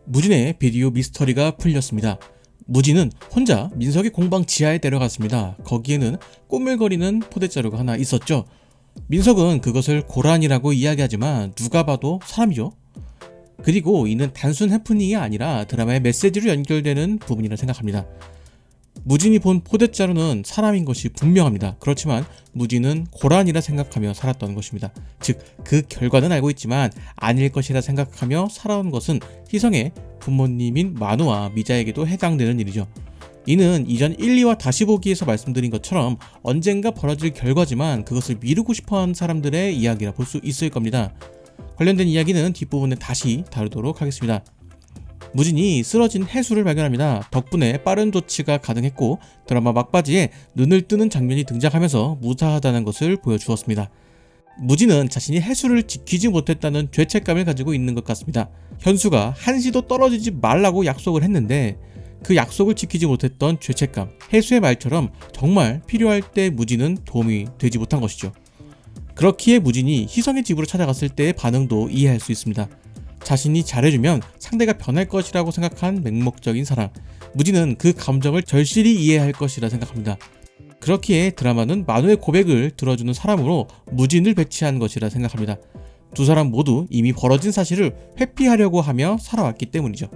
무진의 비디오 미스터리가 풀렸습니다. 무진은 혼자 민석의 공방 지하에 내려갔습니다. 거기에는 꼬물거리는 포대자루가 하나 있었죠. 민석은 그것을 고란이라고 이야기하지만 누가 봐도 사람이죠. 그리고 이는 단순 해프닝이 아니라 드라마의 메시지로 연결되는 부분이라 생각합니다. 무진이 본 포대자루는 사람인 것이 분명합니다. 그렇지만 무진은 고란이라 생각하며 살았던 것입니다. 즉, 그 결과는 알고 있지만 아닐 것이라 생각하며 살아온 것은 희성의 부모님인 만우와 미자에게도 해당되는 일이죠. 이는 이전 1, 2화 다시 보기에서 말씀드린 것처럼 언젠가 벌어질 결과지만 그것을 미루고 싶어하는 사람들의 이야기라 볼 수 있을 겁니다. 관련된 이야기는 뒷부분에 다시 다루도록 하겠습니다. 무진이 쓰러진 해수를 발견합니다. 덕분에 빠른 조치가 가능했고 드라마 막바지에 눈을 뜨는 장면이 등장하면서 무사하다는 것을 보여주었습니다. 무진은 자신이 해수를 지키지 못했다는 죄책감을 가지고 있는 것 같습니다. 현수가 한시도 떨어지지 말라고 약속을 했는데 그 약속을 지키지 못했던 죄책감, 해수의 말처럼 정말 필요할 때 무진은 도움이 되지 못한 것이죠. 그렇기에 무진이 희성의 집으로 찾아갔을 때의 반응도 이해할 수 있습니다. 자신이 잘해주면 상대가 변할 것이라고 생각한 맹목적인 사랑. 무진은 그 감정을 절실히 이해할 것이라 생각합니다. 그렇기에 드라마는 만우의 고백을 들어주는 사람으로 무진을 배치한 것이라 생각합니다. 두 사람 모두 이미 벌어진 사실을 회피하려고 하며 살아왔기 때문이죠.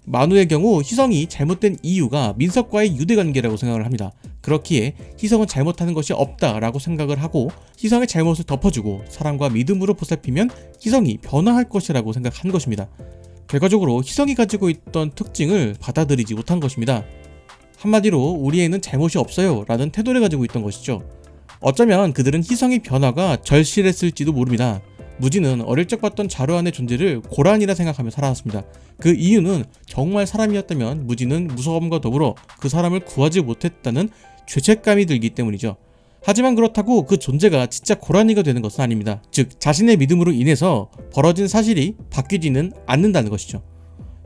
만우의 경우 희성이 잘못된 이유가 민석과의 유대관계라고 생각을 합니다. 그렇기에 희성은 잘못하는 것이 없다라고 생각을 하고 희성의 잘못을 덮어주고 사랑과 믿음으로 보살피면 희성이 변화할 것이라고 생각한 것입니다. 결과적으로 희성이 가지고 있던 특징을 받아들이지 못한 것입니다. 한마디로 우리 애는 잘못이 없어요 라는 태도를 가지고 있던 것이죠. 어쩌면 그들은 희성의 변화가 절실했을지도 모릅니다. 무진은 어릴 적 봤던 자루안의 존재를 고란이라 생각하며 살아왔습니다. 그 이유는 정말 사람이었다면 무진은 무서움과 더불어 그 사람을 구하지 못했다는 죄책감이 들기 때문이죠. 하지만 그렇다고 그 존재가 진짜 고란이가 되는 것은 아닙니다. 즉, 자신의 믿음으로 인해서 벌어진 사실이 바뀌지는 않는다는 것이죠.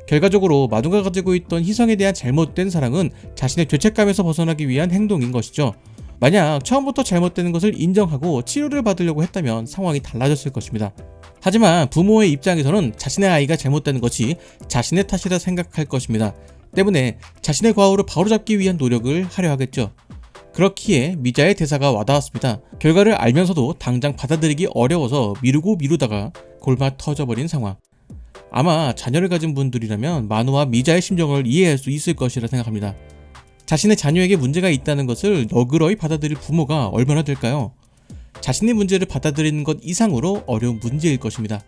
결과적으로 만우가 가지고 있던 희성에 대한 잘못된 사랑은 자신의 죄책감에서 벗어나기 위한 행동인 것이죠. 만약 처음부터 잘못되는 것을 인정하고 치료를 받으려고 했다면 상황이 달라졌을 것입니다. 하지만 부모의 입장에서는 자신의 아이가 잘못되는 것이 자신의 탓이라 생각할 것입니다. 때문에 자신의 과오를 바로잡기 위한 노력을 하려 하겠죠. 그렇기에 미자의 대사가 와닿았습니다. 결과를 알면서도 당장 받아들이기 어려워서 미루다가 골마 터져버린 상황. 아마 자녀를 가진 분들이라면 만우와 미자의 심정을 이해할 수 있을 것이라 생각합니다. 자신의 자녀에게 문제가 있다는 것을 너그러이 받아들일 부모가 얼마나 될까요? 자신의 문제를 받아들이는 것 이상으로 어려운 문제일 것입니다.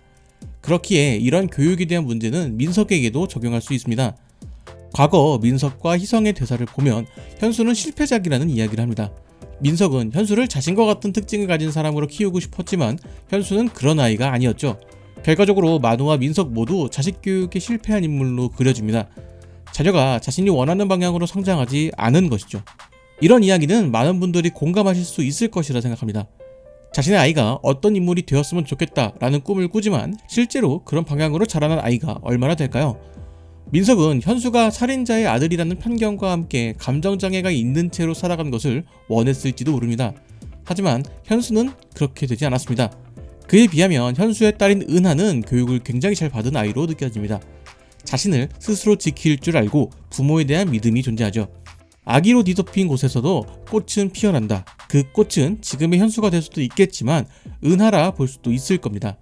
그렇기에 이런 교육에 대한 문제는 민석에게도 적용할 수 있습니다. 과거 민석과 희성의 대사를 보면 현수는 실패작이라는 이야기를 합니다. 민석은 현수를 자신과 같은 특징을 가진 사람으로 키우고 싶었지만 현수는 그런 아이가 아니었죠. 결과적으로 만우와 민석 모두 자식 교육에 실패한 인물로 그려집니다. 자녀가 자신이 원하는 방향으로 성장하지 않은 것이죠. 이런 이야기는 많은 분들이 공감하실 수 있을 것이라 생각합니다. 자신의 아이가 어떤 인물이 되었으면 좋겠다라는 꿈을 꾸지만 실제로 그런 방향으로 자라난 아이가 얼마나 될까요? 민석은 현수가 살인자의 아들이라는 편견과 함께 감정장애가 있는 채로 살아간 것을 원했을지도 모릅니다. 하지만 현수는 그렇게 되지 않았습니다. 그에 비하면 현수의 딸인 은하는 교육을 굉장히 잘 받은 아이로 느껴집니다. 자신을 스스로 지킬 줄 알고 부모에 대한 믿음이 존재하죠. 아기로 뒤덮인 곳에서도 꽃은 피어난다. 그 꽃은 지금의 현수가 될 수도 있겠지만 은하라 볼 수도 있을 겁니다.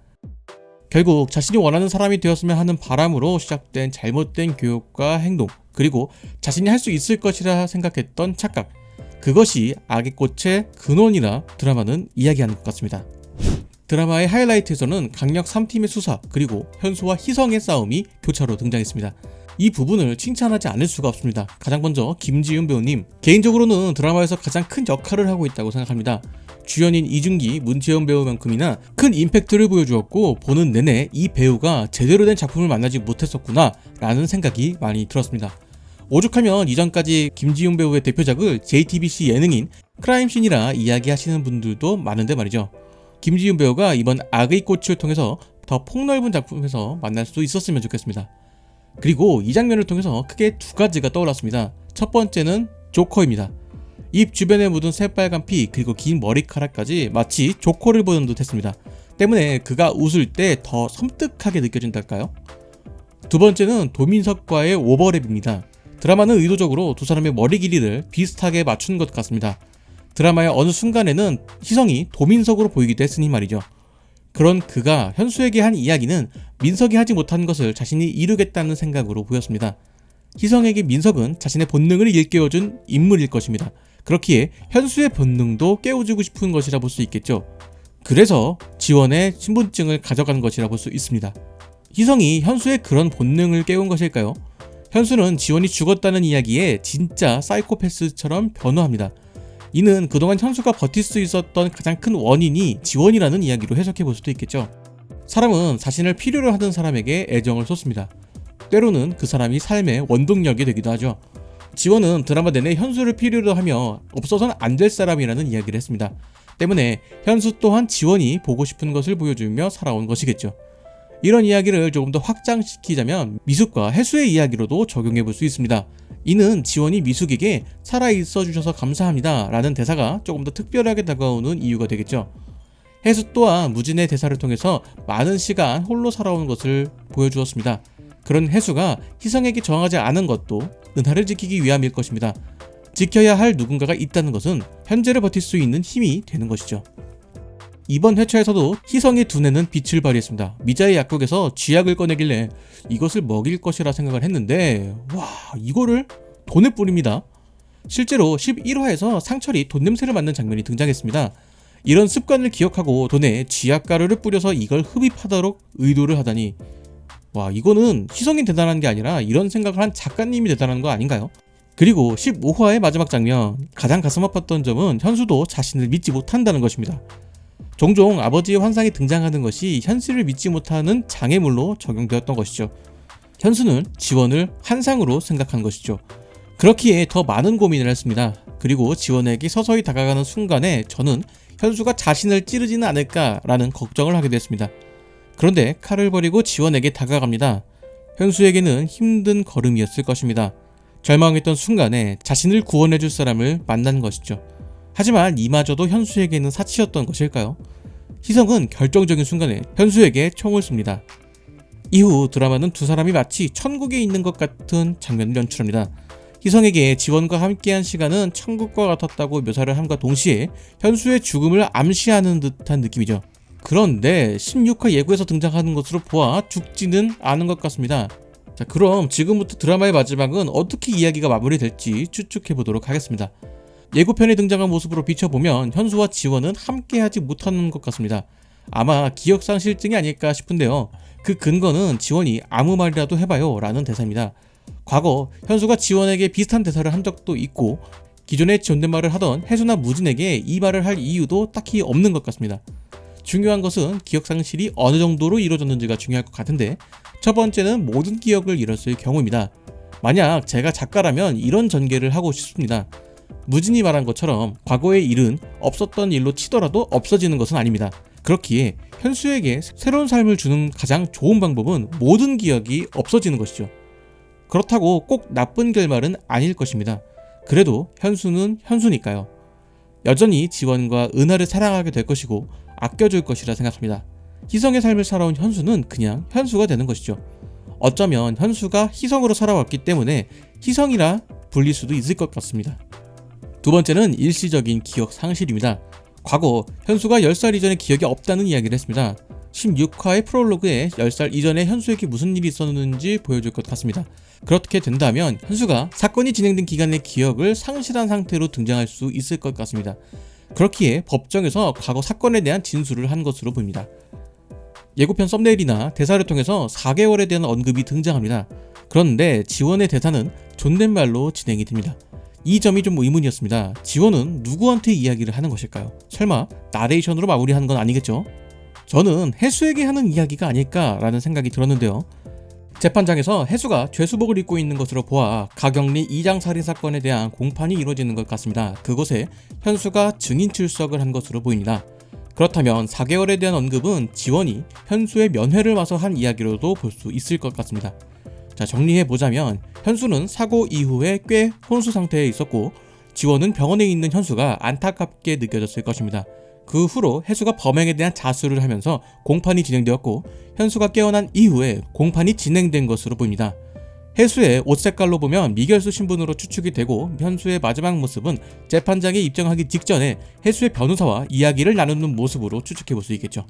결국 자신이 원하는 사람이 되었으면 하는 바람으로 시작된 잘못된 교육과 행동, 그리고 자신이 할 수 있을 것이라 생각했던 착각, 그것이 악의 꽃의 근원이라 드라마는 이야기하는 것 같습니다. 드라마의 하이라이트에서는 강력 3팀의 수사, 그리고 현수와 희성의 싸움이 교차로 등장했습니다. 이 부분을 칭찬하지 않을 수가 없습니다. 가장 먼저 김지윤 배우님, 개인적으로는 드라마에서 가장 큰 역할을 하고 있다고 생각합니다. 주연인 이준기, 문채연 배우만큼이나 큰 임팩트를 보여주었고 보는 내내 이 배우가 제대로 된 작품을 만나지 못했었구나 라는 생각이 많이 들었습니다. 오죽하면 이전까지 김지윤 배우의 대표작을 JTBC 예능인 크라임씬이라 이야기하시는 분들도 많은데 말이죠. 김지윤 배우가 이번 악의 꽃을 통해서 더 폭넓은 작품에서 만날 수 있었으면 좋겠습니다. 그리고 이 장면을 통해서 크게 두 가지가 떠올랐습니다. 첫 번째는 조커입니다. 입 주변에 묻은 새빨간 피, 그리고 긴 머리카락까지 마치 조커를 보는 듯 했습니다. 때문에 그가 웃을 때 더 섬뜩하게 느껴진달까요? 두 번째는 도민석과의 오버랩입니다. 드라마는 의도적으로 두 사람의 머리 길이를 비슷하게 맞춘 것 같습니다. 드라마의 어느 순간에는 희성이 도민석으로 보이기도 했으니 말이죠. 그런 그가 현수에게 한 이야기는 민석이 하지 못한 것을 자신이 이루겠다는 생각으로 보였습니다. 희성에게 민석은 자신의 본능을 일깨워준 인물일 것입니다. 그렇기에 현수의 본능도 깨워주고 싶은 것이라 볼 수 있겠죠. 그래서 지원의 신분증을 가져간 것이라 볼 수 있습니다. 희성이 현수의 그런 본능을 깨운 것일까요? 현수는 지원이 죽었다는 이야기에 진짜 사이코패스처럼 변호합니다. 이는 그동안 현수가 버틸 수 있었던 가장 큰 원인이 지원이라는 이야기로 해석해 볼 수도 있겠죠. 사람은 자신을 필요로 하는 사람에게 애정을 쏟습니다. 때로는 그 사람이 삶의 원동력이 되기도 하죠. 지원은 드라마 내내 현수를 필요로 하며 없어서는 안 될 사람이라는 이야기를 했습니다. 때문에 현수 또한 지원이 보고 싶은 것을 보여주며 살아온 것이겠죠. 이런 이야기를 조금 더 확장시키자면 미숙과 해수의 이야기로도 적용해 볼 수 있습니다. 이는 지원이 미숙에게 살아있어 주셔서 감사합니다 라는 대사가 조금 더 특별하게 다가오는 이유가 되겠죠. 해수 또한 무진의 대사를 통해서 많은 시간 홀로 살아온 것을 보여주었습니다. 그런 해수가 희성에게 저항하지 않은 것도 은하를 지키기 위함일 것입니다. 지켜야 할 누군가가 있다는 것은 현재를 버틸 수 있는 힘이 되는 것이죠. 이번 회차에서도 희성의 두뇌는 빛을 발휘했습니다. 미자의 약국에서 쥐약을 꺼내길래 이것을 먹일 것이라 생각을 했는데 와, 이거를 돈에 뿌립니다. 실제로 11화에서 상철이 돈 냄새를 맡는 장면이 등장했습니다. 이런 습관을 기억하고 돈에 쥐약가루를 뿌려서 이걸 흡입하도록 의도를 하다니, 와, 이거는 희성이 대단한 게 아니라 이런 생각을 한 작가님이 대단한 거 아닌가요? 그리고 15화의 마지막 장면, 가장 가슴 아팠던 점은 현수도 자신을 믿지 못한다는 것입니다. 종종 아버지의 환상이 등장하는 것이 현실을 믿지 못하는 장애물로 적용되었던 것이죠. 현수는 지원을 환상으로 생각한 것이죠. 그렇기에 더 많은 고민을 했습니다. 그리고 지원에게 서서히 다가가는 순간에 저는 현수가 자신을 찌르지는 않을까라는 걱정을 하게 됐습니다. 그런데 칼을 버리고 지원에게 다가갑니다. 현수에게는 힘든 걸음이었을 것입니다. 절망했던 순간에 자신을 구원해줄 사람을 만난 것이죠. 하지만 이마저도 현수에게는 사치였던 것일까요? 희성은 결정적인 순간에 현수에게 총을 쏩니다. 이후 드라마는 두 사람이 마치 천국에 있는 것 같은 장면을 연출합니다. 희성에게 지원과 함께한 시간은 천국과 같았다고 묘사를 함과 동시에 현수의 죽음을 암시하는 듯한 느낌이죠. 그런데 16화 예고에서 등장하는 것으로 보아 죽지는 않은 것 같습니다. 자, 그럼 지금부터 드라마의 마지막은 어떻게 이야기가 마무리될지 추측해 보도록 하겠습니다. 예고편에 등장한 모습으로 비춰보면 현수와 지원은 함께하지 못하는 것 같습니다. 아마 기억상실증이 아닐까 싶은데요. 그 근거는 지원이 아무 말이라도 해봐요 라는 대사입니다. 과거 현수가 지원에게 비슷한 대사를 한 적도 있고 기존에 존댓말을 하던 해수나 무진에게 이 말을 할 이유도 딱히 없는 것 같습니다. 중요한 것은 기억상실이 어느 정도로 이루어졌는지가 중요할 것 같은데, 첫 번째는 모든 기억을 잃었을 경우입니다. 만약 제가 작가라면 이런 전개를 하고 싶습니다. 무진이 말한 것처럼 과거의 일은 없었던 일로 치더라도 없어지는 것은 아닙니다. 그렇기에 현수에게 새로운 삶을 주는 가장 좋은 방법은 모든 기억이 없어지는 것이죠. 그렇다고 꼭 나쁜 결말은 아닐 것입니다. 그래도 현수는 현수니까요. 여전히 지원과 은하를 사랑하게 될 것이고 아껴줄 것이라 생각합니다. 희성의 삶을 살아온 현수는 그냥 현수가 되는 것이죠. 어쩌면 현수가 희성으로 살아왔기 때문에 희성이라 불릴 수도 있을 것 같습니다. 두 번째는 일시적인 기억 상실입니다. 과거 현수가 10살 이전의 기억이 없다는 이야기를 했습니다. 16화의 프롤로그에 10살 이전에 현수에게 무슨 일이 있었는지 보여줄 것 같습니다. 그렇게 된다면 현수가 사건이 진행된 기간의 기억을 상실한 상태로 등장할 수 있을 것 같습니다. 그렇기에 법정에서 과거 사건에 대한 진술을 한 것으로 보입니다. 예고편 썸네일이나 대사를 통해서 4개월에 대한 언급이 등장합니다. 그런데 지원의 대사는 존댓말로 진행이 됩니다. 이 점이 좀 의문이었습니다. 지원은 누구한테 이야기를 하는 것일까요? 설마 나레이션으로 마무리하는 건 아니겠죠? 저는 해수에게 하는 이야기가 아닐까라는 생각이 들었는데요. 재판장에서 해수가 죄수복을 입고 있는 것으로 보아 가경리 이장살인 사건에 대한 공판이 이루어지는 것 같습니다. 그곳에 현수가 증인 출석을 한 것으로 보입니다. 그렇다면 4개월에 대한 언급은 지원이 현수의 면회를 와서 한 이야기로도 볼 수 있을 것 같습니다. 자, 정리해보자면 현수는 사고 이후에 꽤 혼수 상태에 있었고 지원은 병원에 있는 현수가 안타깝게 느껴졌을 것입니다. 그 후로 혜수가 범행에 대한 자수를 하면서 공판이 진행되었고 현수가 깨어난 이후에 공판이 진행된 것으로 보입니다. 혜수의 옷 색깔로 보면 미결수 신분으로 추측이 되고 현수의 마지막 모습은 재판장에 입정하기 직전에 혜수의 변호사와 이야기를 나누는 모습으로 추측해 볼 수 있겠죠.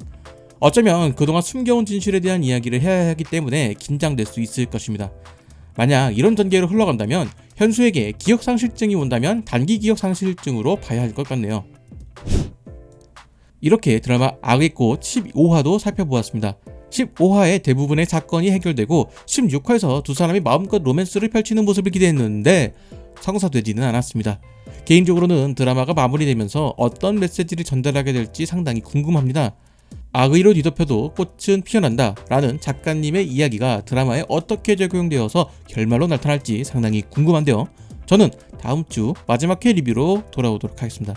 어쩌면 그동안 숨겨온 진실에 대한 이야기를 해야 하기 때문에 긴장될 수 있을 것입니다. 만약 이런 전개로 흘러간다면 현수에게 기억상실증이 온다면 단기 기억상실증으로 봐야 할 것 같네요. 이렇게 드라마 악의 꽃 15화도 살펴보았습니다. 15화에 대부분의 사건이 해결되고 16화에서 두 사람이 마음껏 로맨스를 펼치는 모습을 기대했는데 성사되지는 않았습니다. 개인적으로는 드라마가 마무리되면서 어떤 메시지를 전달하게 될지 상당히 궁금합니다. 악의로 뒤덮여도 꽃은 피어난다 라는 작가님의 이야기가 드라마에 어떻게 적용되어서 결말로 나타날지 상당히 궁금한데요. 저는 다음 주 마지막 회 리뷰로 돌아오도록 하겠습니다.